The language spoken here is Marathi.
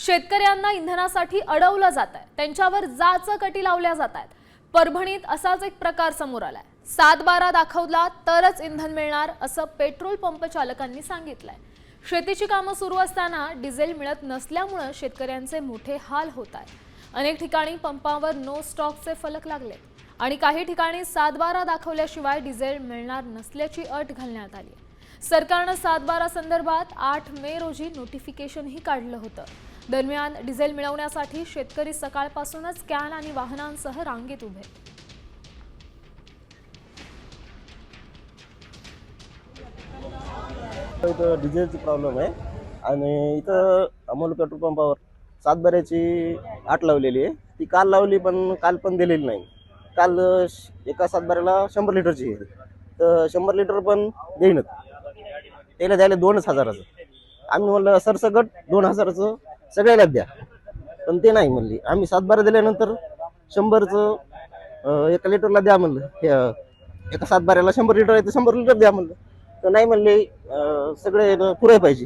शेतकऱ्यांना इंधनासाठी अडवलं जात आहे, त्यांच्यावर जाचकटी लावल्या जात आहेत। परभणीत असाच एक प्रकार समोर आलाय। 7/12 दाखवला तरच इंधन मिळणार असं पेट्रोल पंप चालकांनी सांगितलंय। शेतीची कामं सुरू असताना डिझेल मिळत नसल्यामुळे शेतकऱ्यांचे मोठे हाल होत आहेत। अनेक ठिकाणी पंपावर नो स्टॉकचे फलक लागले आणि काही ठिकाणी 7/12 दाखवल्याशिवाय डिझेल मिळणार नसल्याची अट घालण्यात आली। सरकारने 7/12 संदर्भात 8 मे रोजी नोटिफिकेशनही काढलं होतं। दरम्यान डिझेल मिळवण्यासाठी शेतकरी सकाळपासूनच कॅन आणि वाहनांसह रांगेत उभे। इथं डिझेलची प्रॉब्लेम आहे आणि इथं अमोल पेट्रोल पंपावर 7/12ची आट लावलेली आहे। ती काल लावली पण काल पण दिलेली नाही। काल एका 7/12ला 100 लिटरची आहे, तर 100 लिटर पण देईनच। त्याला द्यायला 2,000चं। आम्ही म्हणलं सरसकट 2,000चं सगळ्याला द्या, पण ते नाही म्हणली। आम्ही 7/12 दिल्यानंतर 100चं एका लिटरला द्या म्हणलं। एका 7/12ला 100 लिटर आहे तर 100 लिटर द्या म्हणलं, तर नाही म्हणले सगळे पुरे पाहिजे।